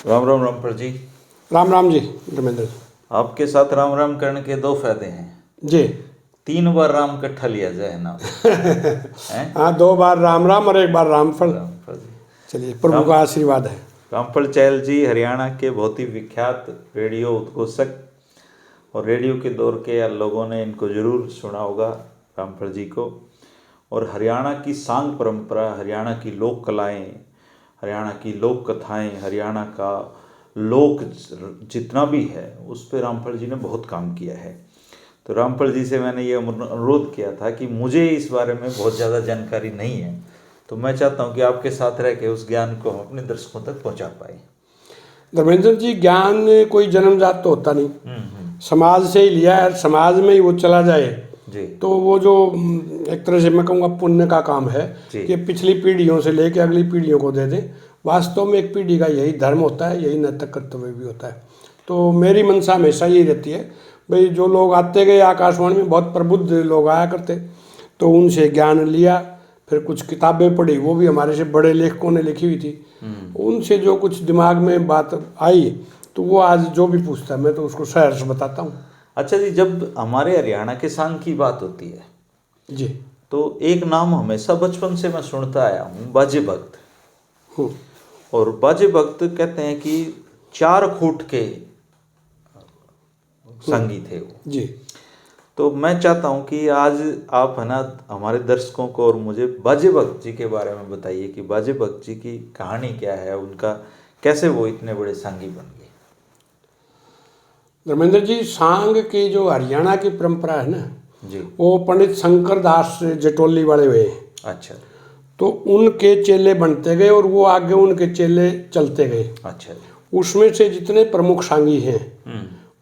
राम राम रामपुर जी। राम राम जी धर्मेंद्र आपके साथ राम राम करने के दो फायदे हैं जी। 3 बार राम इकट्ठा लिया जाए ना हैं। हाँ, 2 बार राम राम और 1 बार रामफल। रामपुर जी। चलिए, प्रभु का आशीर्वाद है। रामफल चहल जी हरियाणा के बहुत ही विख्यात रेडियो उद्घोषक और रेडियो के दौर के लोगों ने इनको जरूर सुना होगा, रामफल जी को। और हरियाणा की सांग परंपरा, हरियाणा की लोक कलाएँ, हरियाणा की लोक कथाएँ, हरियाणा का लोक जितना भी है उस पर रामफल जी ने बहुत काम किया है। तो रामफल जी से मैंने ये अनुरोध किया था कि मुझे इस बारे में बहुत ज़्यादा जानकारी नहीं है, तो मैं चाहता हूँ कि आपके साथ रह के उस ज्ञान को हम अपने दर्शकों तक पहुँचा पाए। धर्मेंद्र जी, ज्ञान कोई जन्मजात तो होता नहीं, समाज से ही लिया है, समाज में ही वो चला जाए जी। तो वो जो एक तरह से मैं कहूँगा पुण्य का काम है कि पिछली पीढ़ियों से लेके अगली पीढ़ियों को दे दें। वास्तव में एक पीढ़ी का यही धर्म होता है, यही नैतिक कर्तव्य भी होता है। तो मेरी मनसा हमेशा यही रहती है भाई, जो लोग आते गए आकाशवाणी में बहुत प्रबुद्ध लोग आया करते, तो उनसे ज्ञान लिया, फिर कुछ किताबें पढ़ी, वो भी हमारे से बड़े लेखकों ने लिखी हुई थी। उनसे जो कुछ दिमाग में बात आई तो वो आज जो भी पूछता है मैं तो उसको सहर्ष बताता हूँ। अच्छा जी, जब हमारे हरियाणा के सांग की बात होती है जी, तो एक नाम हमेशा बचपन से मैं सुनता आया हूँ, बाजे भक्त। और बाजे भक्त कहते हैं कि 4 फुट के संगी थे वो जी। तो मैं चाहता हूँ कि आज आप है ना हमारे दर्शकों को और मुझे बाजे भक्त जी के बारे में बताइए कि बाजे भक्त जी की कहानी क्या है, उनका कैसे वो इतने बड़े सांगी बन गए। धर्मेंद्र जी, सांग की जो हरियाणा की परंपरा है ना जी, वो पंडित शंकर दास जटोली वाले हुए। अच्छा, तो उनके चेले बनते गए और वो आगे उनके चेले चलते गए। अच्छा, उसमें से जितने प्रमुख सांगी हैं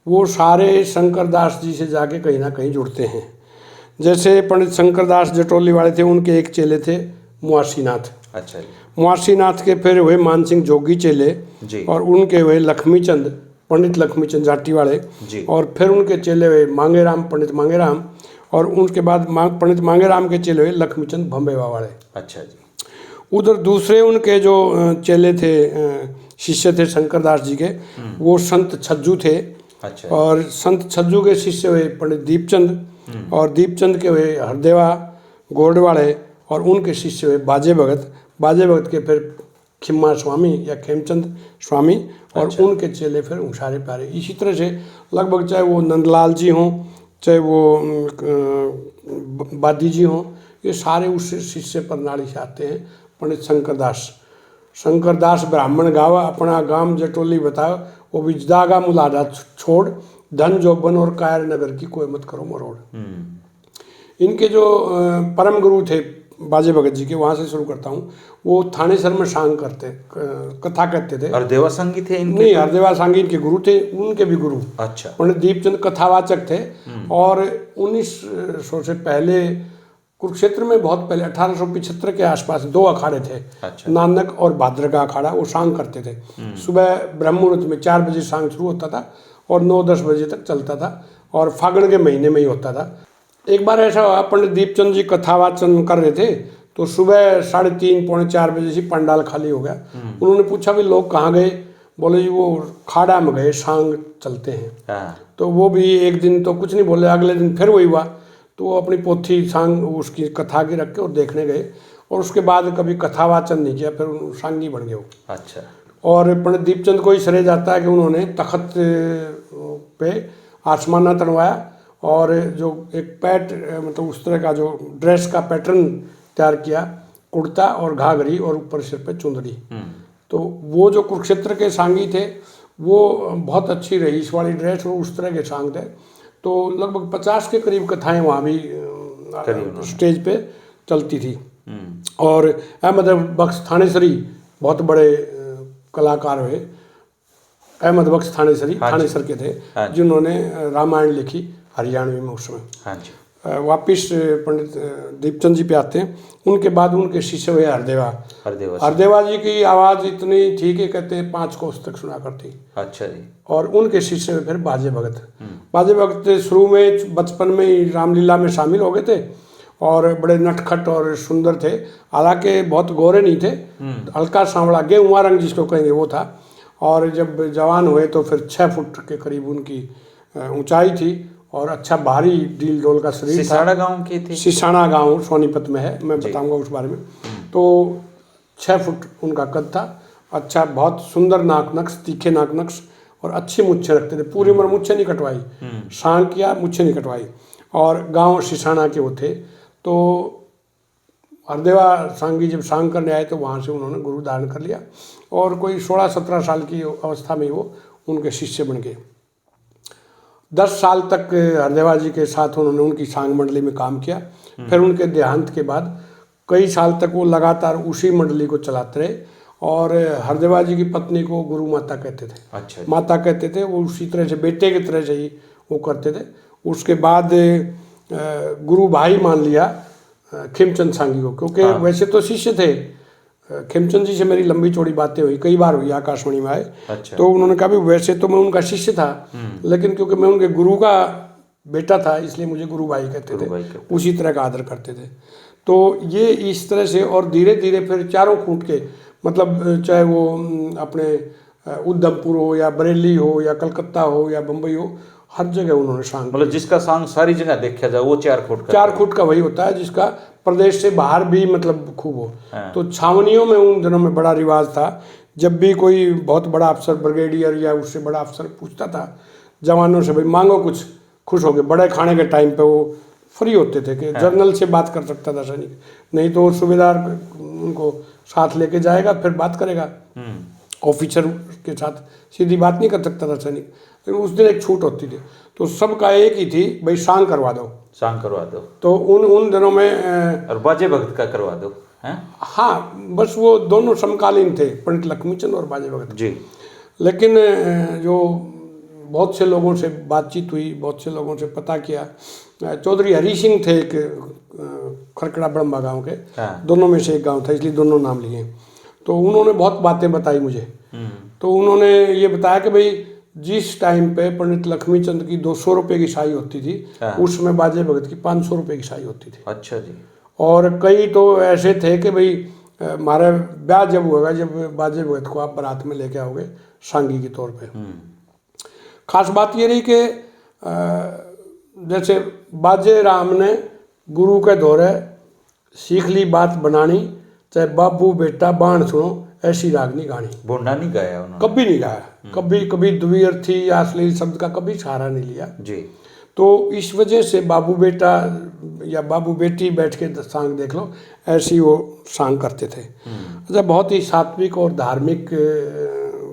वो सारे शंकर दास जी से जाके कहीं ना कहीं जुड़ते हैं। जैसे पंडित शंकर दास जटोली वाले थे, उनके एक चेले थे मुआसीनाथ। अच्छा जी, मुआसीनाथ के फिर हुए मानसिंह जोगी चेले जी, और उनके हुए लक्ष्मीचंद, पंडित लक्ष्मीचंद जाटी वाले जी, और फिर उनके चेले हुए मांगेराम, पंडित मांगेराम, और उनके बाद पंडित मांगेराम के चेले हुए लक्ष्मीचंद भंबेवा वाले। अच्छा जी, उधर दूसरे उनके जो चेले थे, शिष्य थे शंकर दास जी के, वो संत छज्जू थे। अच्छा, और संत छज्जू के शिष्य हुए पंडित दीपचंद और दीपचंद के हुए हरदेवा गोडवाड़े और उनके शिष्य हुए बाजे भगत। बाजे भगत के फिर खिम्मा स्वामी या खेमचंद स्वामी और अच्छा, उनके चेले फिर उषारे प्यारे। इसी तरह से लगभग चाहे वो नंदलाल जी हों, चाहे वो बादी जी हों, ये सारे उस शिष्य प्रणाली से आते हैं। पंडित शंकर दास ब्राह्मण गावा, अपना गांव जटोली बताओ, वो विजदागा मुलादा छोड़, धन जोबन और कायर नगर की कोई मत करो मरोड़। इनके जो परम गुरु थे बाजे भगत जी के, वहाँ से शुरू करता हूँ। वो थानेसर में सांग करते, कथा कहते थे। हरदेवा सांगी थे इनके? नहीं, हरदेवा सांगी इनके गुरु थे, उनके भी गुरु अच्छा, पंडित दीपचंद कथावाचक थे। और 1900 से पहले कुरुक्षेत्र में बहुत पहले 1875 के आसपास 2 अखाड़े थे। अच्छा, नानक और भाद्र का अखाड़ा, वो सांग करते थे। सुबह ब्रह्म मुहूर्त में 4 बजे सांग शुरू होता था और 9-10 बजे तक चलता था और फागण के महीने में ही होता था। एक बार ऐसा हुआ, पंडित दीपचंद जी कथावाचन कर रहे थे तो सुबह 3:30 पौने 4 बजे से पंडाल खाली हो गया। उन्होंने पूछा भी लोग कहाँ गए? बोले जी वो खाड़ा में गए, सांग चलते हैं। तो वो भी एक दिन तो कुछ नहीं बोले, अगले दिन फिर वही हुआ। तो वो अपनी पोथी सांग उसकी कथा की रख के और देखने गए और उसके बाद कभी कथावाचन नहीं किया, फिर सांगी बन गए वो। अच्छा, और पंडित दीपचंद को ही श्रेय जाता है कि उन्होंने तख्त पे आसमाना तनवाया और जो एक मतलब उस तरह का जो ड्रेस का पैटर्न तैयार किया, कुर्ता और घाघरी और ऊपर सिर पे चुंदड़ी। तो वो जो कुरुक्षेत्र के सांगी थे वो बहुत अच्छी रईस वाली ड्रेस और उस तरह के सांग थे। तो लगभग 50 के करीब कथाएं वहाँ भी स्टेज पे चलती थी। और अहमद बख्श थानेसरी बहुत बड़े कलाकार हुए। अहमद बख्श थानेसर के थे, जिन्होंने रामायण लिखी हरियाणवी में उस समय। वापिस पंडित दीपचंद जी पे आते हैं। उनके बाद उनके शिष्य हुए हरदेवा जी की आवाज़ इतनी थी कि कहते हैं 5 कोस तक सुना करती। अच्छा जी। और उनके शिष्य हुए फिर बाजे भगत शुरू में बचपन में ही रामलीला में शामिल हो गए थे और बड़े नटखट और सुंदर थे। हालांकि बहुत गोरे नहीं थे, हल्का सांवला गेहुआ रंग जिसको कहेंगे वो था। और जब जवान हुए तो फिर 6 फुट के करीब उनकी ऊंचाई थी और अच्छा भारी डील डोल का शरीर था। सिसाड़ा गांव की थी। सिसाना गांव सोनीपत में है, मैं बताऊंगा उस बारे में। तो 6 फुट उनका कद था। अच्छा, बहुत सुंदर नाक नक्श, तीखे नाक नक्श और अच्छी मुच्छें रखते थे। पूरी उम्र मुच्छें नहीं कटवाई, सांग किया, मुच्छें नहीं कटवाई। और गांव सिसाना के वो थे। तो हरदेवा सांगी जब सांग करने आए तो वहाँ से उन्होंने गुरु धारण कर लिया और कोई 16-17 साल की अवस्था में वो उनके शिष्य बन गए। 10 साल तक हरदेवा जी के साथ उन्होंने उनकी सांग मंडली में काम किया। फिर उनके देहांत के बाद कई साल तक वो लगातार उसी मंडली को चलाते रहे और हरदेवा जी की पत्नी को गुरु माता कहते थे। अच्छा। माता कहते थे। वो उसी तरह से बेटे की तरह से ही वो करते थे। उसके बाद गुरु भाई मान लिया खेमचंद सांगी को, क्योंकि वैसे तो शिष्य थे। खेमचंद जी से मेरी लंबी चौड़ी बातें हुई, कई बार हुई, आकाशवाणी में आए। अच्छा। तो उन्होंने कहा भी वैसे तो मैं उनका शिष्य था, लेकिन क्योंकि मैं उनके गुरु का बेटा था इसलिए मुझे गुरु भाई कहते थे, उसी तरह का आदर करते थे। तो ये इस तरह से, और धीरे धीरे फिर चारों खूंट के, मतलब चाहे वो अपने उधमपुर हो या बरेली हो या कलकत्ता हो या बम्बई हो, हर जगह उन्होंने सांग, मतलब जिसका सांग सारी जगह देखा जाए वो 4 फुट का। 4 फुट का वही होता है जिसका प्रदेश से बाहर भी मतलब खूब हो। तो छावनियों में उन दिनों में बड़ा रिवाज था। जब भी कोई बहुत बड़ा अफसर, ब्रिगेडियर या उससे बड़ा अफसर पूछता था जवानों से, भाई मांगो कुछ, खुश हो गए। बड़े खाने के टाइम पे वो फ्री होते थे कि जनरल से बात कर सकता था सैनिक, नहीं तो सूबेदार उनको साथ लेके जाएगा फिर बात करेगा। ऑफिसर के साथ सीधी बात नहीं कर सकता था सैनिक। लेकिन उस दिन एक छूट होती थी, तो सबका एक ही थी, भाई सांग करवा दो, सांग करवा दो। तो उन दिनों में और बाजे भगत का करवा दो हैं? हाँ, बस वो दोनों समकालीन थे, पंडित लक्ष्मीचंद और बाजे भगत जी। लेकिन जो बहुत से लोगों से बातचीत हुई, बहुत से लोगों से पता किया। चौधरी हरी सिंह थे एक खरकड़ा बड़म्बा गांव के, दोनों में से एक गांव था इसलिए दोनों नाम लिए। तो उन्होंने बहुत बातें बताई मुझे। तो उन्होंने ये बताया कि भाई जिस टाइम पे पंडित लक्ष्मीचंद की 200 रुपये की साई होती थी, उसमें बाजे भगत की 500 रुपये की साई होती थी। अच्छा जी। और कई तो ऐसे थे कि भाई हमारा ब्याह जब होगा, जब बाजे भगत को आप बारात में लेके आओगे सांगी के तौर पे। खास बात ये रही कि जैसे बाजे राम ने गुरु के दौरे सीख ली बात बनानी, चाहे बाबू बेटा बाण सुनो ऐसी रागनी गानी। बोंडा नहीं गाया उन्होंने? कभी नहीं गाया। कभी द्विअर्थी या अश्लील शब्द का कभी सहारा नहीं लिया जी। तो इस वजह से बाबू बेटा या बाबू बेटी बैठ के सांग देख लो, ऐसी वो सांग करते थे। अच्छा, बहुत ही सात्विक और धार्मिक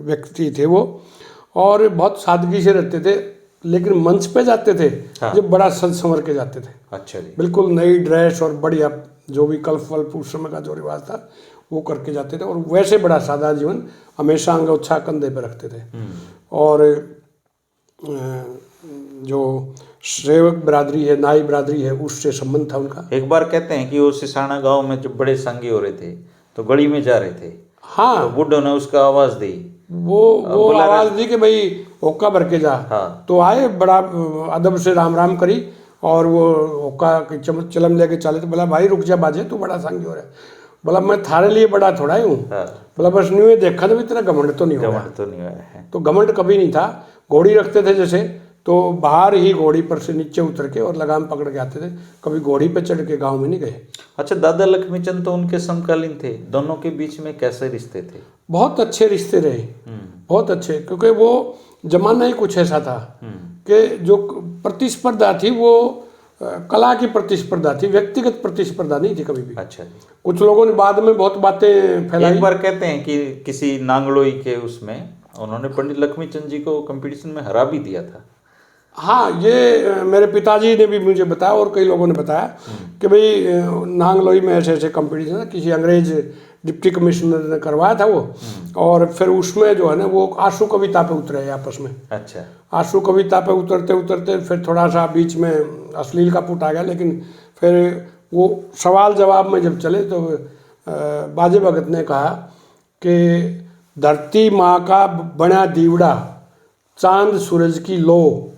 व्यक्ति थे वो, और बहुत सादगी से रहते थे। लेकिन मंच पे जाते थे जब बड़ा सज संवर के जाते थे। अच्छा जी। बिल्कुल नई ड्रेस और बढ़िया जो भी कल्फ वल्फ उस समय का जो रिवाज था वो करके जाते थे। और वैसे बड़ा सादा जीवन, हमेशा अंगोछा कंधे पर रखते थे। और जो सेवक बिरादरी है, नाई बिरादरी है, उससे संबंध था उनका। एक बार कहते हैं कि वो सिसाना गांव में जब बड़े सांगी हो रहे थे तो गली में जा रहे थे। हाँ, तो बुड्ढों ने उसका आवाज दी, वो आवाज दी कि भाई होक्का भर के जा। तो आए, बड़ा अदब से राम राम करी और वो होक्का चलम लेके चले। तो बोला भाई रुक जा बाजे, तू बड़ा सांगी हो रहा है। बोला मैं थारे लिए बड़ा थोड़ा ही हूँ। बोला बस न्यू देखा तो इतना घमंड तो नहीं हुआ। घमंड तो नहीं हुआ है। तो घमंड कभी नहीं था। घोड़ी रखते थे जैसे, तो बाहर ही घोड़ी पर से नीचे उतर के और लगाम पकड़ के आते थे, कभी घोड़ी पे चढ़ के गांव में नहीं गए। अच्छा, दादा लक्ष्मीचंद तो उनके समकालीन थे, दोनों के बीच में कैसे रिश्ते थे? बहुत अच्छे रिश्ते रहे, बहुत अच्छे, क्योंकि वो जमाना ही कुछ ऐसा था कि जो प्रतिस्पर्धा थी वो कला की प्रतिस्पर्धा थी, व्यक्तिगत प्रतिस्पर्धा नहीं थी कभी भी। अच्छा जी। कुछ लोगों ने बाद में बहुत बातें फैलाई। एक बार कहते हैं कि किसी नांगलोई के उसमें उन्होंने पंडित लक्ष्मीचंद जी को कंपटीशन में हरा भी दिया था। हाँ, ये मेरे पिताजी ने भी मुझे बताया और कई लोगों ने बताया कि भाई नांगलोई में ऐसे ऐसे कंपटीशन है, किसी अंग्रेज डिप्टी कमिश्नर ने करवाया था वो। और फिर उसमें जो है ना वो आंसू कविता पे उतरे आपस में। अच्छा। आंसू कविता पे उतरते उतरते फिर थोड़ा सा बीच में अश्लील का पुट आ गया, लेकिन फिर वो सवाल जवाब में जब चले तो बाजे भगत ने कहा कि धरती माँ का बना दीवड़ा, चांद सूरज की लो,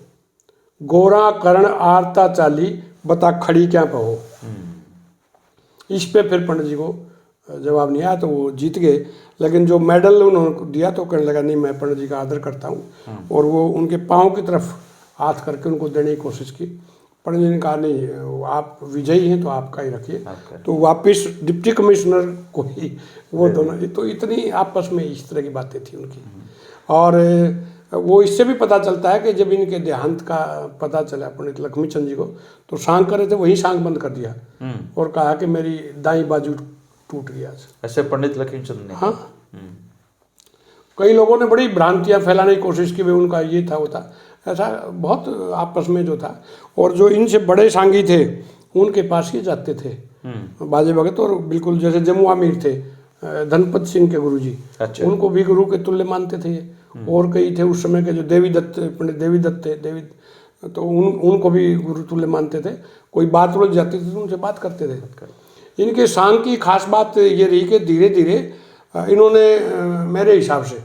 गोरा करण आरता चाली, बता खड़ी क्या पहो। इस पे फिर पंडित जी को जवाब नहीं आया तो वो जीत गए। लेकिन जो मेडल उन्होंने दिया तो कहने लगा नहीं, मैं पंडित जी का आदर करता हूँ, और वो उनके पाँव की तरफ हाथ करके उनको देने की कोशिश की। पंडित जी ने कहा नहीं, आप विजयी हैं तो आपका ही रखिए। तो वापस डिप्टी कमिश्नर को ही वो दोनों, तो इतनी आपस में इस तरह की बातें थी उनकी। और वो इससे भी पता चलता है कि जब इनके देहांत का पता चला पंडित लक्ष्मीचंद जी को, तो सांग करे थे, वही सांग बंद कर दिया और कहा कि मेरी दाई बाजू टूट गया। ऐसे पंडित लक्ष्मीचंद ने? हाँ, कई लोगों ने बड़ी भ्रांतियां फैलाने की कोशिश की, वे उनका ये था वो था, ऐसा बहुत आपस में जो था। और जो इनसे बड़े सांगी थे उनके पास ही जाते थे बाजे भगत, और बिल्कुल जैसे जम्मू आमिर थे धनपत सिंह के गुरुजी, अच्छा। उनको भी गुरु के तुल्य मानते थे। और कई थे उस समय के जो देवी दत्त, पंडित देवी दत्त थे, तो उनको भी गुरु तुल्य मानते थे। कोई बात उलझ जाती थी तो उनसे बात करते थे। इनके सांग की खास बात ये रही कि धीरे धीरे इन्होंने, मेरे हिसाब से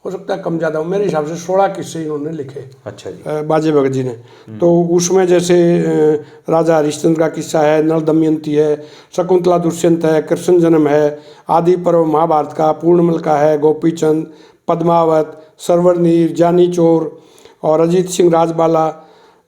हो सकता है कम ज़्यादा हो, मेरे हिसाब से 16 किस्से इन्होंने लिखे। अच्छा जी। बाजे भगत जी ने। तो उसमें जैसे राजा हरिश्चंद्र का किस्सा है, नल दमयंती है, शकुंतला दुष्यंत है, कृष्ण जन्म है, आदि पर्व महाभारत का, पूर्णमल का है, गोपीचंद, पद्मावत, सरवरनीर, जानी चोर और अजीत सिंह राजबाला,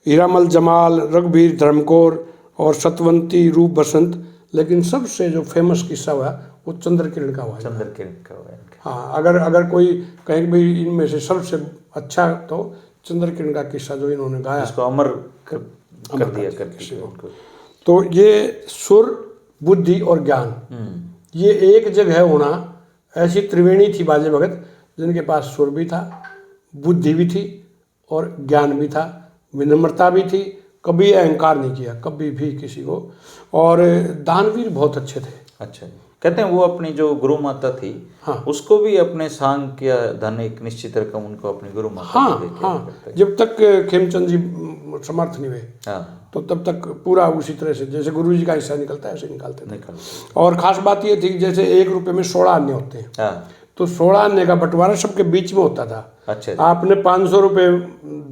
हीरामल जमाल, रघुवीर धर्मकोर और सतवंती रूप बसंत। लेकिन सबसे जो फेमस किस्सा हुआ वो चंद्र किरण का हुआ। चंद्र किरण का हुआ। हाँ, अगर कोई कहीं भी इनमें से सबसे अच्छा तो चंद्र किरण का किस्सा जो इन्होंने गाया, इसको अमर कर दिया करके उनको। तो ये सुर, बुद्धि और ज्ञान, ये एक जगह होना, ऐसी त्रिवेणी थी बाजे भगत जिनके पास सुर भी था, बुद्धि भी थी और ज्ञान भी था, विनम्रता भी थी, कभी अहंकार नहीं किया कभी भी किसी को, और दानवीर बहुत अच्छे थे। अच्छा, कहते हैं वो अपनी जो गुरु माता थी, हाँ, उसको भी अपने सांग किया धन एक निश्चित रकम उनको अपनी गुरु माता हाँ, को देके हाँ, जब तक खेमचंद जी समर्थ नहीं हुए, हाँ, तो तब तक पूरा उसी तरह से जैसे गुरु जी का हिस्सा निकलता है ऐसे निकालते थे। निकलते। और खास बात ये थी कि जैसे 1 रुपये में 16 अन्य होते हैं, हाँ, तो 16 अन्य का बंटवारा सबके बीच में होता था। अच्छा, आपने 500 रुपये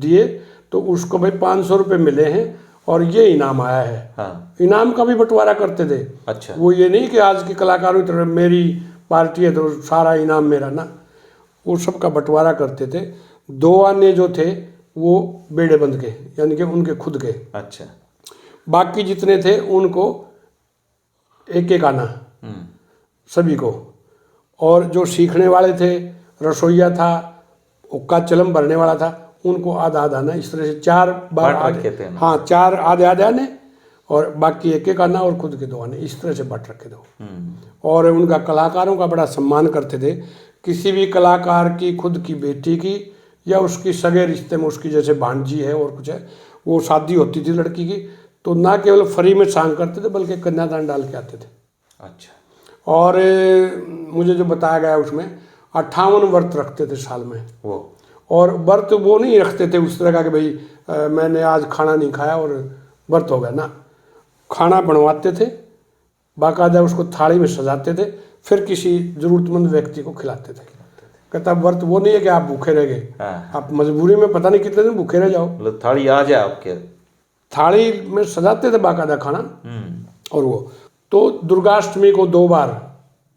दिए तो उसको भाई 500 रुपये मिले हैं और ये इनाम आया है। हाँ, इनाम का भी बंटवारा करते थे। अच्छा, वो ये नहीं कि आज के कलाकारों की तरह मेरी पार्टी है तो सारा इनाम मेरा, ना, वो सब का बंटवारा करते थे। 2 अन्य जो थे वो बेड़े बंद के, यानी कि उनके खुद के। अच्छा, बाकी जितने थे उनको एक एक आना सभी को। और जो सीखने वाले थे, रसोईया था, हुक्का चलम भरने वाला था, उनको आधा आधा आना। इस तरह से 4 बार बांट रखे थे। हाँ, 4 आधे आधे आने और बाकी एक एक आना और खुद के 2 आने, इस तरह से बांट रखे थे। और उनका कलाकारों का बड़ा सम्मान करते थे। किसी भी कलाकार की खुद की बेटी की या उसकी सगे रिश्ते में उसकी जैसे भांजी है और कुछ है, वो शादी होती थी लड़की की, तो ना केवल फ्री में सांग करते थे बल्कि कन्यादान डाल के आते थे। अच्छा, और मुझे जो बताया गया उसमें 58 व्रत रखते थे साल में वो। और व्रत वो नहीं रखते थे उस तरह का कि भाई मैंने आज खाना नहीं खाया और व्रत हो गया, ना, खाना बनवाते थे, बाकायदा उसको थाली में सजाते थे, फिर किसी ज़रूरतमंद व्यक्ति को खिलाते थे। कहता व्रत वो नहीं है कि आप भूखे रह गए, आप मजबूरी में पता नहीं कितने दिन भूखे रह जाओ, मतलब थाली आ जाए आपके, थाली में सजाते थे बाकायदा खाना। और वो तो दुर्गाष्टमी को 2 बार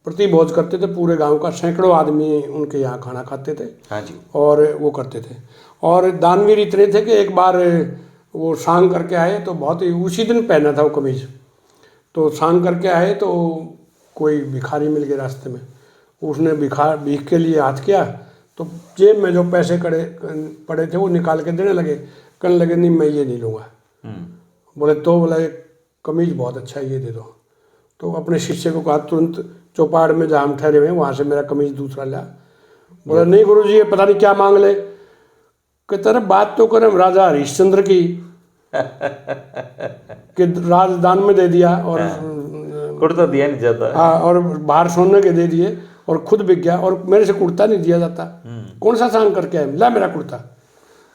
प्रति भोज करते थे, पूरे गांव का सैकड़ों आदमी उनके यहाँ खाना खाते थे। हाँ जी। और वो करते थे। और दानवीर इतने थे कि एक बार वो सांग करके आए तो बहुत ही, उसी दिन पहना था वो कमीज, तो सांग करके आए तो कोई भिखारी मिल गया रास्ते में, उसने भीख के लिए हाथ किया तो जेब में जो पैसे पड़े थे वो निकाल के देने लगे। कहने लगे नहीं मैं ये नहीं लूँगा। बोले तो बोला एक कमीज बहुत अच्छा है ये दे दो। तो अपने शिष्य को कहा तुरंत चौपाड़ में जहाँ हम ठहरे हुए हैं वहाँ से मेरा कमीज दूसरा ला। बोला नहीं गुरुजी ये पता नहीं क्या मांग ले। कहते अरे बात तो करें हम राजा हरिश्चंद्र की कि राजदान में दे दिया और कुर्ता दिया नहीं जाता। हाँ, और बाहर सोने के दे दिए और खुद बिक गया और मेरे से कुर्ता नहीं दिया जाता। कौन सा सांग करके आए, ला मेरा कुर्ता।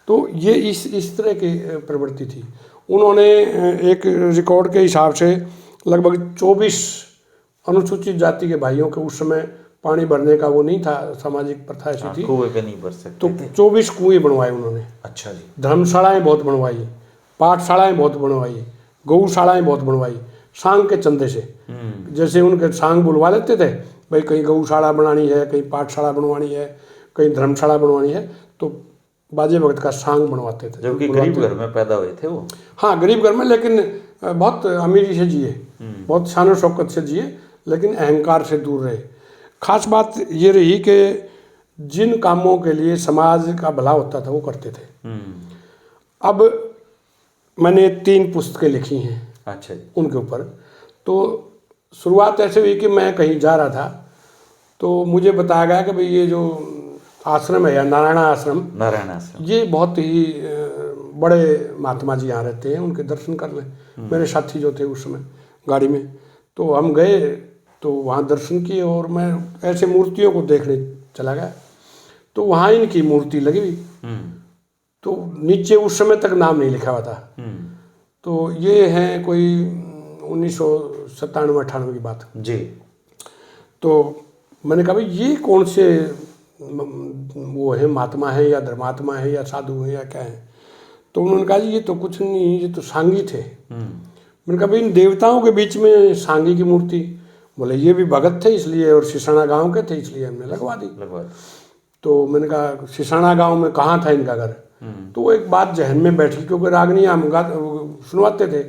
तो ये इस तरह की प्रवृत्ति थी। उन्होंने एक रिकॉर्ड के हिसाब से लगभग 24 अनुसूचित जाति के भाइयों के, उस समय पानी भरने का वो नहीं था, सामाजिक प्रथा ऐसी थी, कुएं पे नहीं भर सकते तो 24 कुएं बनवाए उन्होंने। अच्छा जी। धर्मशालाएं बहुत बनवाई, पाठशालाएं बहुत बनवाई, गौशालाएं बहुत बनवाई, सांग के चंदे से। जैसे उनके सांग बुलवा लेते थे, भाई कहीं गौशाला बनानी है, कहीं पाठशाला बनवानी है, कहीं धर्मशाला बनवानी है, तो बाजे भगत का सांग बनवाते थे। जबकि गरीब घर में पैदा हुए थे वो। हाँ, गरीब घर में, लेकिन बहुत अमीरी से जिए, बहुत शान शौकत से जिए, लेकिन अहंकार से दूर रहे। खास बात ये रही कि जिन कामों के लिए समाज का भला होता था वो करते थे। अब मैंने 3 पुस्तकें लिखी हैं। अच्छा जी। उनके ऊपर। तो शुरुआत ऐसे हुई कि मैं कहीं जा रहा था, तो मुझे बताया गया कि भाई ये जो आश्रम है, या नारायण आश्रम, ये बहुत ही बड़े महात्मा जी यहाँ रहते हैं, उनके दर्शन कर लें। मेरे साथी जो थे उस समय गाड़ी में, तो हम गए, तो वहाँ दर्शन किए, और मैं ऐसे मूर्तियों को देखने चला गया, तो वहाँ इनकी मूर्ति लगी हुई। तो नीचे उस समय तक नाम नहीं लिखा हुआ था। तो ये हैं कोई 1997-98 की बात जी। तो मैंने कहा भाई ये कौन से वो है, महात्मा है या धर्मात्मा है या साधु है या क्या है? तो उन्होंने कहा जी ये तो कुछ नहीं, ये तो सांगी थे। मैंने कहा भाई इन देवताओं के बीच में सांगी की मूर्ति? बोले ये भी भगत थे इसलिए, और सिसाना गांव के थे इसलिए हमने लगवा दी। तो मैंने कहा सिसाना गांव में कहाँ था इनका घर? तो वो एक बात जहन में बैठी, क्योंकि रागनी हम सुनवाते थे,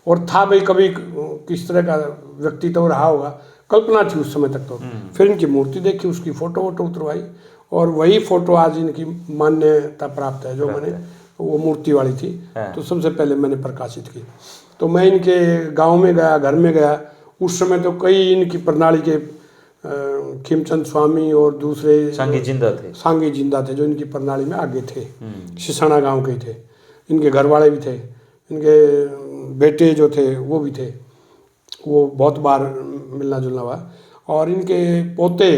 और था भाई कभी किस तरह का व्यक्ति तो रहा होगा, कल्पना थी उस समय तक। तो फिर इनकी मूर्ति देखी, उसकी फोटो वोटो उतरवाई, और वही फोटो आज इनकी मान्यता प्राप्त है, जो मैंने वो मूर्ति वाली थी। तो सबसे पहले मैंने प्रकाशित की। तो मैं इनके गांव में गया, घर में गया। उस समय तो कई इनकी प्रणाली के खीमचंद स्वामी और दूसरे सांगी जिंदा थे जो इनकी प्रणाली में आगे थे। सिसाना गांव के ही थे, इनके घर वाले भी थे, इनके बेटे जो थे वो भी थे, वो बहुत बार मिलना जुलना हुआ। और इनके पोते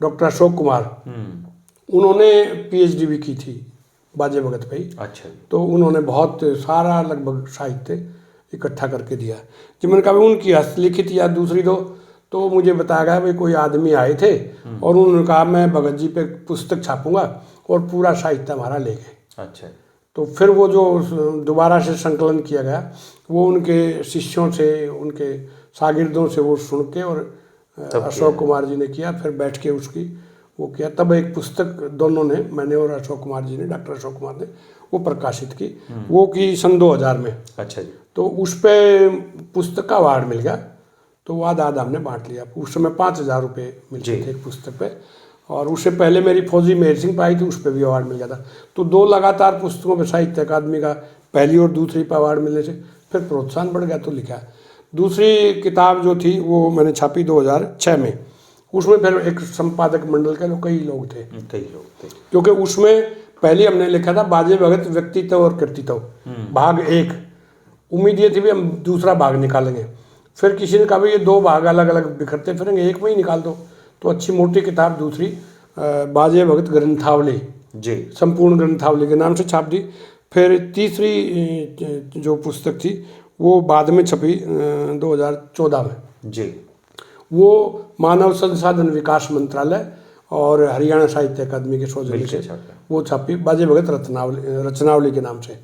डॉक्टर अशोक कुमार, उन्होंने PhD भी की थी बाजे भगत पे ही। अच्छा। तो उन्होंने बहुत सारा लगभग साहित्य इकट्ठा करके दिया जी। मैंने कहा उनकी हस्तलिखित या दूसरी दो, तो मुझे बताया गया भाई कोई आदमी आए थे और उन्होंने कहा मैं भगत जी पे पुस्तक छापूंगा, और पूरा साहित्य हमारा ले गए। अच्छा। तो फिर वो जो दोबारा से संकलन किया गया, वो उनके शिष्यों से, उनके शागिर्दों से वो सुन के, और अशोक कुमार जी ने किया, फिर बैठ के उसकी वो किया। तब एक पुस्तक दोनों ने, मैंने और अशोक कुमार जी ने, डॉक्टर अशोक कुमार ने, वो प्रकाशित की। वो की सन 2000 में। अच्छा जी। तो उस पर पुस्तक का अवार्ड मिल गया, तो आधा आधा हमने बांट लिया। उस समय 5000 रुपये मिलते थे एक पुस्तक पे, और उससे पहले मेरी फौजी मेहर सिंह पाई थी, उस पर भी अवार्ड मिल गया था। तो 2 लगातार पुस्तकों पर साहित्य अकादमी का पहली और दूसरी पर अवार्ड मिलने से फिर प्रोत्साहन बढ़ गया, तो लिखा। दूसरी किताब जो थी वो मैंने छापी 2006 में। उसमें फिर एक संपादक मंडल के कई लोग थे, क्योंकि उसमें पहले हमने लिखा था बाजे भगत व्यक्तित्व और कृतित्व, भाग 1। उम्मीद ये थी भी हम दूसरा भाग निकालेंगे। फिर किसी ने कहा भाई ये 2 भाग अलग अलग बिखरते फिरेंगे, एक में ही निकाल दो। तो अच्छी मोटी किताब दूसरी बाजे भगत ग्रंथावली जी, संपूर्ण ग्रंथावली के नाम से छाप दी। फिर तीसरी जो पुस्तक थी वो बाद में छपी 2014 में जी। वो मानव संसाधन विकास मंत्रालय और हरियाणा साहित्य अकादमी के सौजन्य से वो छापी, बाजे भगत रचनावली के नाम से।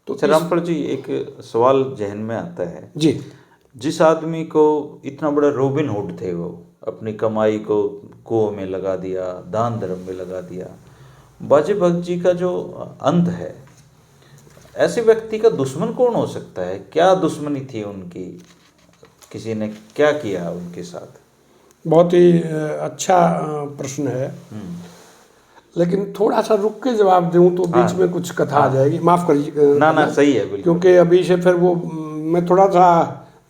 तो रामफल जी, एक सवाल जहन में आता है जी। जिस आदमी को इतना बड़ा रॉबिन हुड थे, वो अपनी कमाई को कुओं में लगा दिया, दान धर्म में लगा दिया, बाजे भगत जी का जो अंत है, ऐसे व्यक्ति का दुश्मन कौन हो सकता है? क्या दुश्मनी थी उनकी? किसी ने क्या किया उनके साथ? बहुत ही अच्छा प्रश्न है, लेकिन थोड़ा सा रुक के जवाब दूं तो बीच में कुछ कथा आ जाएगी, माफ करिए। ना सही है बिल्कुल, क्योंकि अभी से फिर वो मैं थोड़ा सा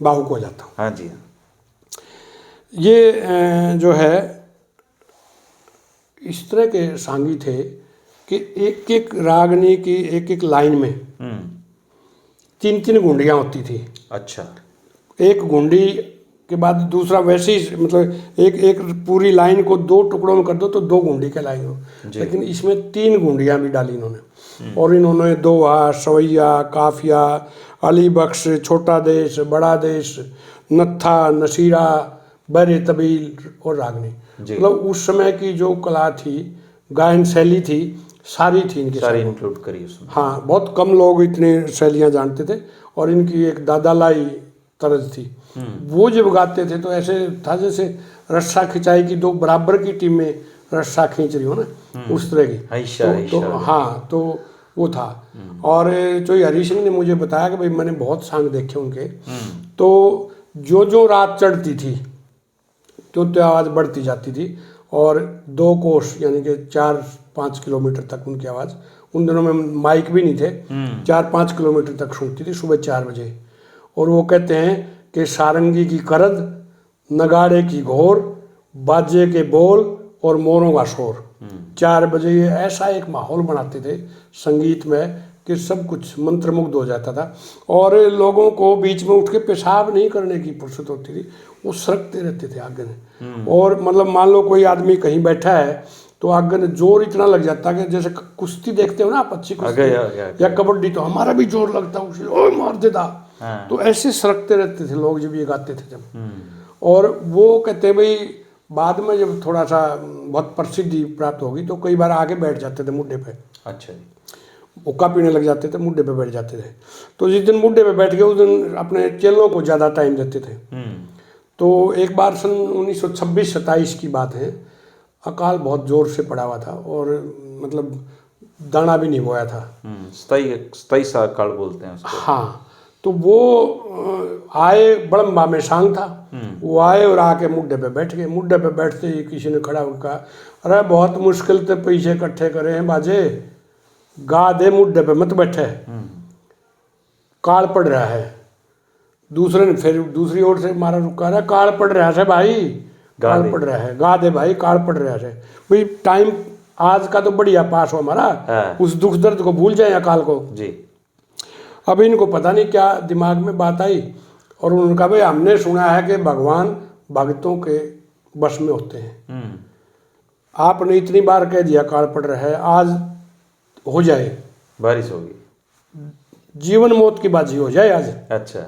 बाहुक हो जाता हूँ। हाँ जी। ये जो है इस तरह के सांगी थे कि एक एक रागनी की एक एक लाइन में 3-3 गुंडियाँ होती थी। अच्छा। एक गुंडी के बाद दूसरा, वैसे ही मतलब एक पूरी लाइन को 2 टुकड़ों में कर दो तो 2 गुंडी के लाइन हो, लेकिन इसमें 3 गुंडियाँ भी डाली इन्होंने। और इन्होंने दोहा, सवैया, काफिया, अली बख्श, छोटा देश, बड़ा देश, नत्था, नसीरा, बरे तबील और रागनी, मतलब उस समय की जो कला थी, गायन शैली थी, सारी थी इनकी, सारी इंक्लूड करी उसमें। हाँ, बहुत कम लोग इतनी शैलियाँ जानते थे। और इनकी एक दादालाई तर्ज थी। वो जब गाते थे तो ऐसे था जैसे रस्सा खिंचाई की दो बराबर की टीमें रस्सा खींच रही हो ना, उस तरह की। तो हाँ, तो वो था। और जो हरी सिंह ने मुझे बताया कि भाई मैंने बहुत सॉन्ग देखे उनके, तो जो जो रात चढ़ती थी तो आवाज़ बढ़ती जाती थी, और 2 कोस यानी कि 4-5 किलोमीटर तक उनकी आवाज़, उन दिनों में माइक भी नहीं थे, 4-5 किलोमीटर तक सुनती थी सुबह 4 बजे। और वो कहते हैं कि सारंगी की करद, नगाड़े की घोर, बाजे के बोल और मोरों का शोर, 4 बजे ये ऐसा एक माहौल बनाते थे संगीत में कि सब कुछ मंत्रमुग्ध हो जाता था। और लोगों को बीच में उठ के पेशाब नहीं करने की फुर्सत होती थी, वो सरकते रहते थे आगे में। और मतलब मान लो कोई आदमी कहीं बैठा है तो आगे में जोर इतना लग जाता है कि जैसे कुश्ती देखते हो ना आप, अच्छी कुश्ती या कबड्डी, तो हमारा भी जोर लगता है उसे, ओए मार देता। तो ऐसे सरकते रहते थे लोग जब ये गाते थे जब। और वो कहते भाई बाद में जब थोड़ा सा बहुत प्रसिद्धि प्राप्त होगी तो कई बार आगे बैठ जाते थे मुड्डे पे। अच्छा, हुक्का पीने लग जाते थे, मुड्डे पे बैठ जाते थे। तो जिस दिन मुड्डे पे बैठ गए उस दिन अपने चेलों को ज़्यादा टाइम देते थे। तो एक बार सन 1926-27 की बात है, अकाल बहुत ज़ोर से पड़ा हुआ था और मतलब दाना भी नहीं बोया था। स्थाई सा अकाल बोलते हैं उसको। हाँ, तो वो आए, बड़म्बा में सांग था, वो आए और आके मुड्डे पे बैठ गए। मुड्डे पे बैठते ही किसी ने खड़ा होकर कहा, अरे बहुत मुश्किल से पैसे इकट्ठे करे हैं बाजे, गा दे, मुड्डे पे मत बैठे, काल पड़ रहा है। दूसरे ने फिर दूसरी ओर से मारा रुका, रहा काल पड़ रहा है भाई, काल पड़ रहा है, गा दे भाई, काल पड़ रहा है भाई। टाइम आज का तो बढ़िया पास हो हमारा, उस दुख दर्द को भूल जाए अकाल को जी। अब इनको पता नहीं क्या दिमाग में बात आई और उन्होंने कहा भाई हमने सुना है कि भगवान भक्तों के बस में होते हैं, आपने इतनी बार कह दिया काल पड़ रहा है, आज हो जाए, बारिश होगी, जीवन मौत की बाजी हो जाए आज। अच्छा,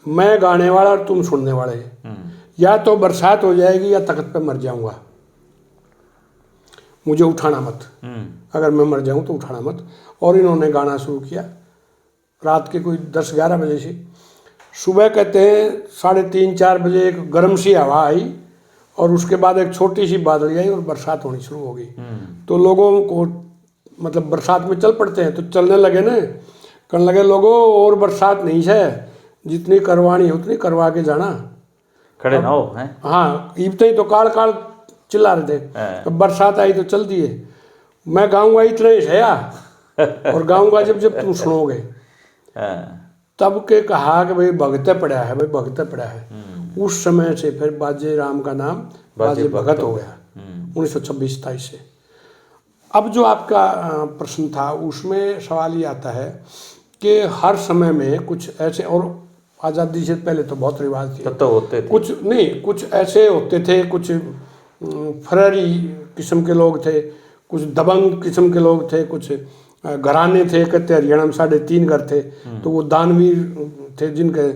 मैं गाने वाला और तुम सुनने वाले, या तो बरसात हो जाएगी या तख्त पे मर जाऊंगा, मुझे उठाना मत, अगर मैं मर जाऊं तो उठाना मत। और इन्होंने गाना शुरू किया रात के कोई 10-11 बजे से। सुबह कहते हैं 3:30-4 बजे एक गर्म सी हवा आई और उसके बाद एक छोटी सी बादल आई और बरसात होनी शुरू हो गई। तो लोगों को मतलब बरसात में चल पड़ते हैं तो चलने लगे ना, कहने लगे लोगों और बरसात नहीं है, जितनी करवानी है उतनी करवा के जाना, खड़े ना हो हैं। हाँ, इतने ही तो काल काल चिल्ला रहे थे। तो बरसात आई तो चल दिए, मैं गाऊंगा इतना ही है और गाऊंगा जब जब तुम सुनोगे। तब के कहा कि भाई भगते पड़ा है, भाई भगते पड़ा है। उस समय से फिर बाजे राम का नाम बाजे भगत हो गया 1926-27 से। अब जो आपका प्रश्न था उसमें सवाल ये आता है कि हर समय में कुछ ऐसे, और आज़ादी से पहले तो बहुत रिवाज थे, तो होते थे, कुछ नहीं, कुछ ऐसे होते थे, कुछ फरारी किस्म के लोग थे, कुछ दबंग किस्म के लोग थे, कुछ घराने थे। कहते हरियाणा में 3.5 घर थे, तो वो दानवीर थे जिनके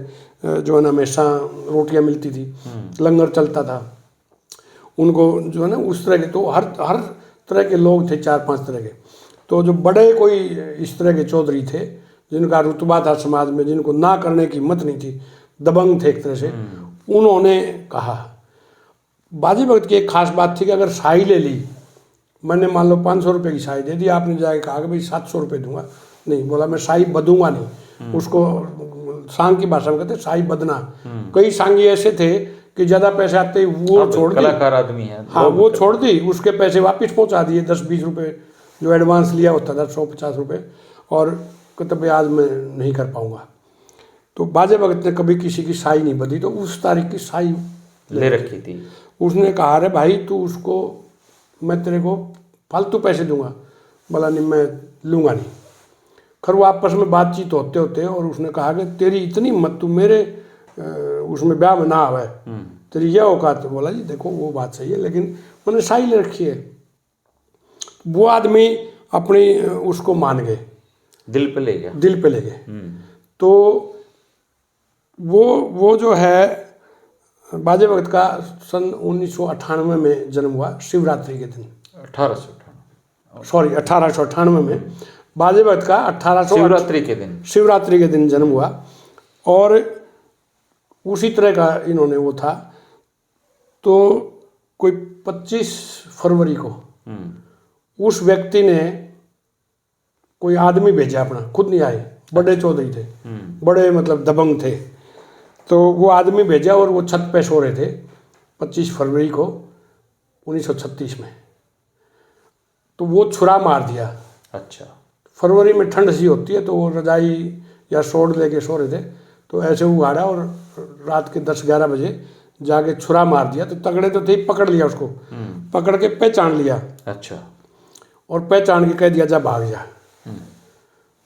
जो है ना हमेशा रोटियां मिलती थी, लंगर चलता था, उनको जो है ना उस तरह के, तो हर तरह के लोग थे, 4-5 तरह के। तो जो बड़े कोई इस तरह के चौधरी थे जिनका रुतबा था समाज में, जिनको ना करने की हिम्मत नहीं थी, दबंग थे एक तरह से, उन्होंने कहा। बाजे भगत की एक खास बात थी कि अगर साई ले ली, मैंने मान लो 500 रुपये की साई दे दी, आपने जाके कहा कि भाई 700 रुपये दूंगा, नहीं, बोला मैं साई बदूंगा नहीं। उसको सांग की भाषा में कहते साई बदना। कई सांगी ऐसे थे कि ज़्यादा पैसे आते ही वो छोड़ दी, कलाकार आदमी है, हाँ, वो छोड़ दी, उसके पैसे वापस पहुंचा दिए, 10-20 रुपये जो एडवांस लिया होता था, 100-50 रुपये, और कहते भाई आज मैं नहीं कर पाऊंगा। तो बाजे भगत ने कभी किसी की साई नहीं बदी, तो उस तारीख की साई ले रखी थी। उसने कहा अरे भाई तू उसको, मैं तेरे को फालतू पैसे दूंगा, बोला नहीं मैं लूँगा नहीं। खैर वो आपस में बातचीत होते होते और उसने कहा कि तेरी इतनी मत, तू मेरे उसमें ब्याह में ना आवे, तेरी यह औकात। बोला जी देखो वो बात सही है, लेकिन मैंने साई ले रखी है। वो आदमी अपनी उसको मान गए, दिल पे ले गया, दिल पे ले गए। तो वो जो है बाजे भगत का सन 1998 में जन्म हुआ, शिवरात्रि के दिन, 1898 में बाजे भगत का 1800 शिवरात्रि के दिन जन्म हुआ। और उसी तरह का इन्होंने वो था। तो कोई 25 फरवरी को उस व्यक्ति ने कोई आदमी भेजा अपना, खुद नहीं आए, बड़े चौधरी थे, बड़े मतलब दबंग थे। तो वो आदमी भेजा और वो छत पे सो रहे थे 25 फरवरी को 1936 में। तो वो छुरा मार दिया। अच्छा। फरवरी में ठंड सी होती है तो वो रजाई या शोड़ लेके सो रहे थे, तो ऐसे उगाड़ा और रात के 10-11 बजे जाके छुरा मार दिया। तो तगड़े तो थे, पकड़ लिया उसको, पकड़ के पहचान लिया। अच्छा। और पहचान के कह दिया जा भाग जा।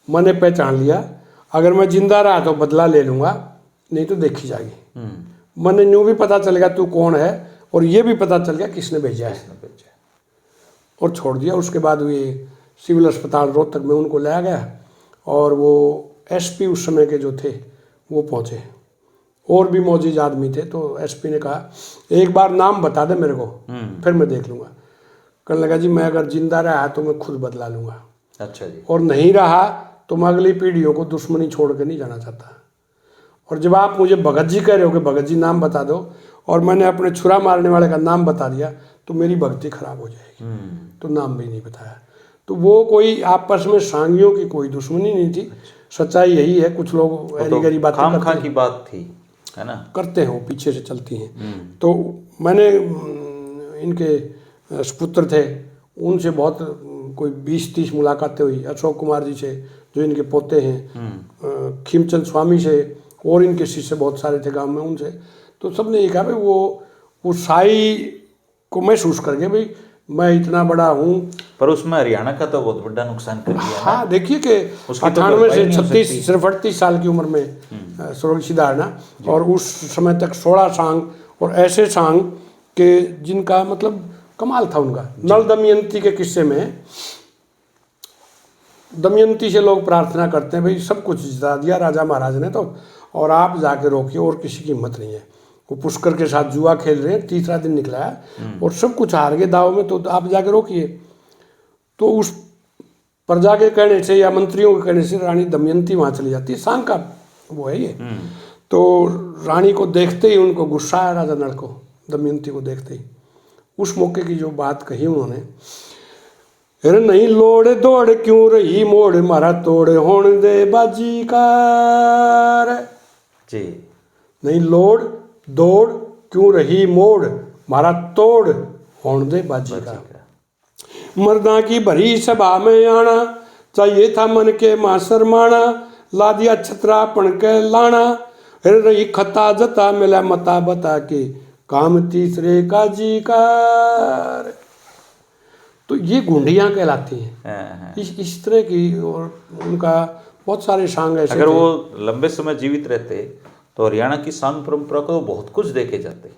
मैंने पहचान लिया, अगर मैं जिंदा रहा तो बदला ले लूँगा, नहीं तो देखी जाएगी। मैंने न्यू भी पता चल गया तू कौन है, और ये भी पता चल गया किसने भेजा है, और छोड़ दिया। उसके बाद वे सिविल अस्पताल रोहतक में उनको लाया गया, और वो एसपी उस समय के जो थे वो पहुँचे, और भी मौजूद आदमी थे। तो एसपी ने कहा एक बार नाम बता दे मेरे को, फिर मैं देख लूँगा। कहने लगा जी मैं अगर जिंदा रहा तो मैं खुद बदला लूँगा। अच्छा जी। और नहीं रहा तो मैं अगली पीढ़ियों को दुश्मनी छोड़ के नहीं जाना चाहता। और जब आप मुझे भगत जी कह रहे हो कि भगत जी नाम बता दो, और मैंने अपने छुरा मारने वाले का नाम बता दिया, तो मेरी भक्ति खराब हो जाएगी। तो नाम भी नहीं बताया। तो वो कोई आपस में सांगियों की कोई दुश्मनी नहीं थी। सच्चाई यही है, कुछ लोग ऐसी गरी बातें खामखा की बात थी, है ना, करते हो, पीछे से चलती हैं। तो मैंने इनके सुपुत्र थे, उनसे बहुत कोई 20-30 मुलाकातें हुई। अशोक कुमार जी से जो इनके पोते हैं, खीमचंद स्वामी से, और इनके शिष्य बहुत सारे थे गांव में, उनसे। तो सबने ये कहा भाई वो साई को महसूस करके भाई मैं इतना बड़ा हूँ। पर उसमें हरियाणा का तो बहुत बड़ा नुकसान कर दिया। हाँ, देखिए कि 98 से 36 सिर्फ 38 साल की उम्र में स्वर्गीय सिद्धारना, और उस समय तक 16 सांग, और ऐसे सांग के जिनका मतलब कमाल था उनका। नल दमयंती के किस्से में दमयंती से लोग प्रार्थना करते हैं भाई सब कुछ जिता दिया राजा महाराज ने तो, और आप जाके रोकिए, और किसी की हिम्मत नहीं है। वो पुष्कर के साथ जुआ खेल रहे हैं, तीसरा दिन निकला है और सब कुछ हार गए दाव में, तो आप जाके रोकिए। तो उस प्रजा के कहने से या मंत्रियों के कहने से रानी दमयंती वहाँ चली जाती है। सांग का वो है ये। तो रानी को देखते ही उनको गुस्सा आया, राजा नल को, दमयंती को देखते ही। उस मौके की जो बात कही उन्होंने, अरे नहीं लोड़ दौड़ क्यों रही मोड़, मारा तोड़ होने दे बाजी कार जी। नहीं लोड़ दौड़ क्यों रही मोड़, मारा तोड़ होने दे बाजी का। मर्दा की भरी सभा में आना, चाहिए था मन के मां शर्माना, ला दिया छतरा पण के लाना, अरे रही खता जता मिला मता बता के, काम तीसरे का जी कार। तो ये गुंडियाँ कहलाती हैं। इस तरह की, और उनका बहुत सारे सांग ऐसे। अगर वो लंबे समय जीवित रहते तो हरियाणा की सांग परंपरा को बहुत कुछ देखे जाते।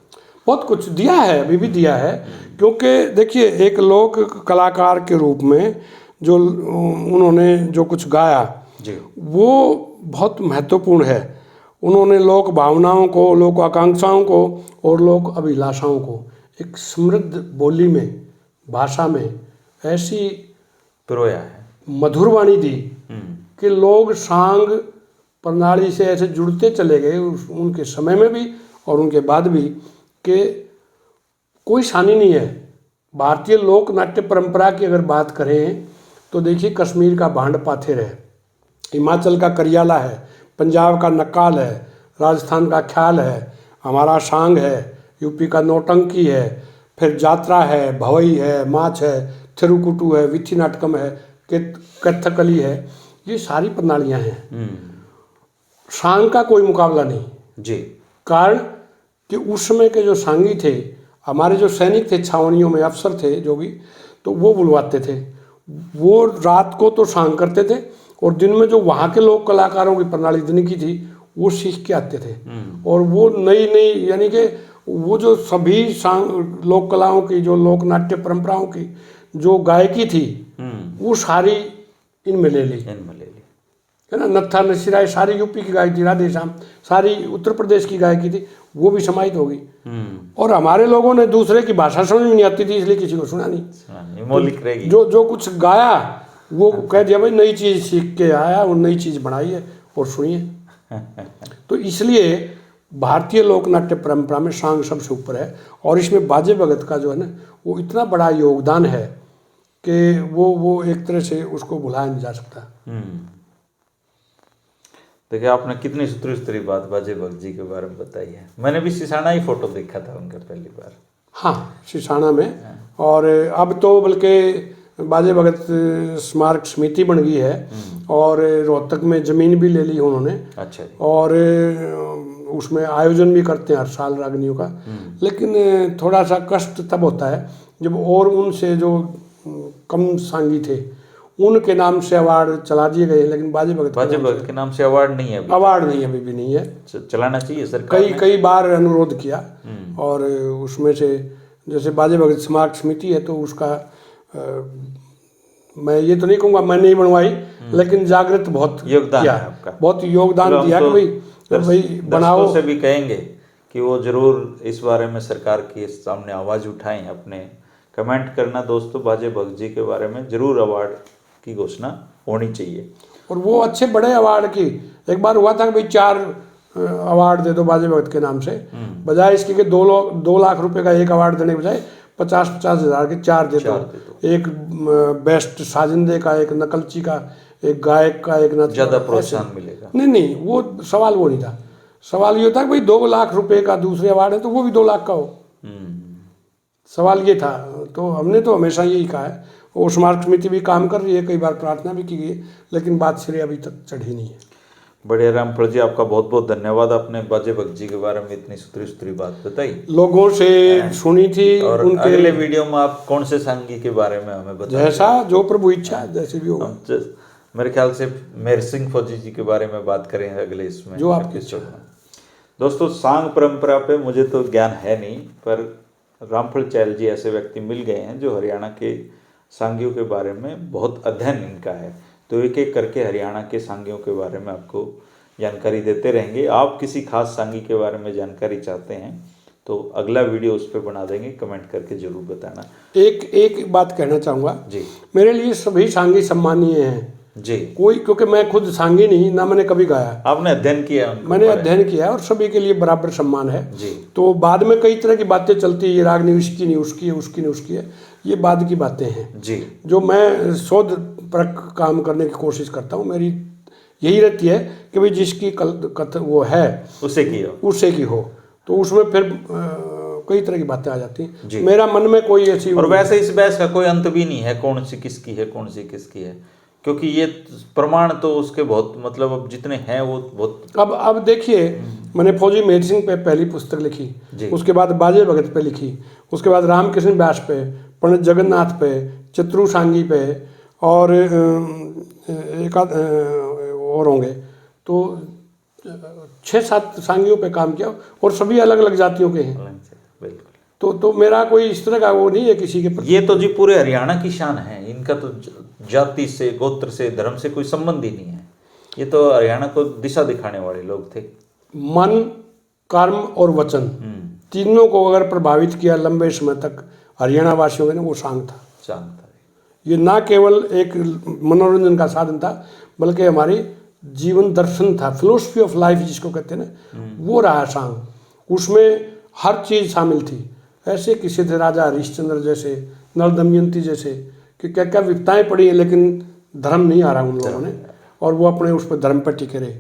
बहुत कुछ दिया है, अभी भी दिया है। क्योंकि देखिए एक लोक कलाकार के रूप में जो उन्होंने जो कुछ गाया जी, वो बहुत महत्वपूर्ण है। उन्होंने लोक भावनाओं को, लोक आकांक्षाओं को और लोक अभिलाषाओं को एक समृद्ध बोली में, भाषा में ऐसी पिरोया है, मधुर वाणी दी कि लोग सांग प्रणाली से ऐसे जुड़ते चले गए उनके समय में भी और उनके बाद भी, कि कोई सानी नहीं है। भारतीय लोक नाट्य परंपरा की अगर बात करें तो देखिए कश्मीर का भांड पाथेर है, हिमाचल का करियाला है, पंजाब का नक्काल है, राजस्थान का ख्याल है, हमारा सांग है, यूपी का नौटंकी है, फिर जात्रा है, भवई है, माछ है, थिरुकुटु है, विथी नाटकम है, कथकली है। ये सारी प्रणालियाँ हैं। सांग का कोई मुकाबला नहीं जी। कारण कि उस समय के जो सांगी थे, हमारे जो सैनिक थे, छावनियों में अफसर थे जो भी, तो वो बुलवाते थे। वो रात को तो सांग करते थे और दिन में जो वहाँ के लोक कलाकारों की प्रणाली दिन की थी वो सीख के आते थे। और वो नई नई, यानी कि वो जो सभी सांग लोक कलाओं की, जो लोक नाट्य परंपराओं की जो गायकी थी वो सारी इनमें ले ली, है ना। नत्था नसीराय सारी यूपी की गायकी थी, राधे श्याम सारी उत्तर प्रदेश की गायकी थी, वो भी समाहित हो गई। और हमारे लोगों ने दूसरे की भाषा समझ में नहीं आती थी, इसलिए किसी को सुना नहीं, मौलिक रहेगी। जो कुछ गाया वो कह दिया भाई नई चीज़ सीख के आया और नई चीज़ बनाई है और सुनिए। तो इसलिए भारतीय लोकनाट्य परंपरा में सांग सबसे ऊपर है, और इसमें बाजे भगत का जो है ना वो इतना बड़ा योगदान है कि वो एक तरह से उसको भुलाया नहीं जा सकता। देखिए आपने कितनी सुथरी सुथरी बात बाजे भगत जी के बारे में बताई है। मैंने भी सिसाना ही फोटो देखा था उनका पहली बार। हाँ, सिसाना में। और अब तो बल्कि बाजे भगत स्मारक समिति बन गई है, और रोहतक में ज़मीन भी ले ली उन्होंने। अच्छा जी। और उसमें आयोजन भी करते हैं हर साल रागनियों का। लेकिन थोड़ा सा कष्ट तब होता है जब और उनसे जो कम सांगी थे उनके नाम से अवार्ड चला दिए गए, लेकिन बाजे भगत के नाम से अवार्ड नहीं है। अवार्ड नहीं है, अभी भी नहीं है। चलाना चाहिए सरकार ने। कई बार अनुरोध किया, और उसमें से जैसे बाजे भगत स्मारक समिति है तो उसका मैं ये तो नहीं कहूँगा मैं नहीं बनवाई, लेकिन जागृत बहुत योगदान किया, है आपका। बहुत योगदान दिया कि भाई बनाओ। से भी कहेंगे कि वो जरूर इस बारे में सरकार के सामने आवाज़ उठाएं, अपने कमेंट करना दोस्तों। बाजे भगत जी के बारे में जरूर अवार्ड की घोषणा होनी चाहिए। और वो अच्छे बड़े अवार्ड की एक बार हुआ था कि भाई 4 अवार्ड दे दो बाजे भगत के नाम से, बजाय इसके कि 2 लाख रुपए का एक अवार्ड देने के बजाय 50-50 हज़ार के 4 दे दो। एक बेस्ट साजिंदे का, एक नकलची का, एक गायक का, एक नच। ज़्यादा प्रोत्साहन मिलेगा। नहीं, वो सवाल वो नहीं था। सवाल ये था कि भाई 2 लाख रुपए का दूसरे अवार्ड है तो वो भी 2 लाख का हो। सवाल ये था। तो हमने तो हमेशा यही कहा है, और स्मारक समिति भी काम कर रही है, कई बार प्रार्थना भी की गई, लेकिन बात सिरे अभी तक चढ़ी नहीं है। बढ़िया रामफल जी, आपका बहुत बहुत धन्यवाद। आपने बाजे भगत जी के बारे में इतनी सुथरी सुथरी बात बताई, लोगों से सुनी थी। और उनके अगले वीडियो में आप कौन से सांगी के बारे में हमें बताएं, जैसा जो प्रभु इच्छा जैसे भी होगा। मेरे ख्याल से मेहर सिंह फौजी जी के बारे में बात करें अगले इसमें जो आपके एपिसोड में। दोस्तों सांग परंपरा पे मुझे तो ज्ञान है नहीं, पर रामफल चैल जी ऐसे व्यक्ति मिल गए हैं जो हरियाणा के सांगियों के बारे में बहुत अध्ययन इनका है। तो एक एक करके हरियाणा के सांगियों के बारे में आपको जानकारी देते रहेंगे। आप किसी खास सांगी के बारे में जानकारी चाहते हैं तो अगला वीडियो उस पर बना देंगे, कमेंट करके जरूर बताना। एक बात कहना चाहूँगा जी, मेरे लिए सभी सांगी सम्मानीय हैं जी। कोई, क्योंकि मैं खुद सांगी नहीं, ना मैंने कभी गाया। आपने अध्ययन किया? मैंने अध्ययन किया, और सभी के लिए बराबर सम्मान है। जी। तो बाद में कई तरह की बातें चलती है, ये रागनी उसकी नहीं, उसकी है, उसकी नहीं, उसकी है, ये बाद की बातें हैं। जी। जो मैं शोध परक काम करने की कोशिश करता हूँ, मेरी यही रहती है कि भाई जिसकी वो है उससे की हो। तो उसमें फिर कई तरह की बातें आ जाती हैं। मेरा मन में कोई ऐसी, और वैसे इस बहस का कोई अंत भी नहीं है कौन सी किसकी है, कौन सी किसकी है, क्योंकि ये प्रमाण तो उसके बहुत, मतलब अब जितने हैं वो बहुत। अब देखिए, मैंने फौजी मेहर सिंह पे पहली पुस्तक लिखी, उसके बाद बाजे भगत पे लिखी, उसके बाद रामकृष्ण व्यास पे, पंडित जगन्नाथ पे, चतुरु सांगी पे, और एक और होंगे, तो 6-7 सांगियों पे काम किया, और सभी अलग अलग जातियों के हैं। बिल्कुल। तो मेरा कोई इस तरह का वो नहीं है किसी के प्रति। ये तो जी पूरे हरियाणा की शान है। इनका तो जाति से, गोत्र से, धर्म से कोई संबंध ही नहीं है। ये तो हरियाणा को दिशा दिखाने वाले लोग थे। मन, कर्म और वचन तीनों को अगर प्रभावित किया लंबे समय तक हरियाणा वासियों ने, वो सांग था। ये ना केवल एक मनोरंजन का साधन था, बल्कि हमारी जीवन दर्शन था, फिलोसफी ऑफ लाइफ जिसको कहते हैं ना, वो रहा सांग। उसमें हर चीज़ शामिल थी। ऐसे किसी थे राजा हरिश्चंद्र जैसे, नल दमयंती जैसे, कि क्या क्या विपताएं पड़ी हैं, लेकिन धर्म नहीं आ रहा उन लोगों ने, और वो अपने उस पर धर्म पर टिके रहे।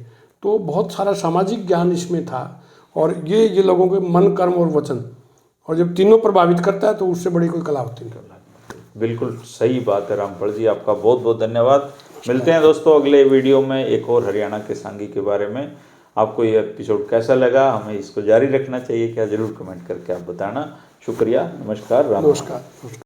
तो बहुत सारा सामाजिक ज्ञान इसमें था, और ये लोगों के मन, कर्म और वचन, और जब तीनों प्रभावित करता है तो उससे बड़ी कोई कला होती नहीं। बिल्कुल सही बात है रामफल जी, आपका बहुत बहुत धन्यवाद। मिलते हैं दोस्तों अगले वीडियो में एक और हरियाणा के सांगी के बारे में। आपको ये एपिसोड कैसा लगा, हमें इसको जारी रखना चाहिए क्या, जरूर कमेंट करके आप बताना। शुक्रिया, नमस्कार, राम। नमस्कार।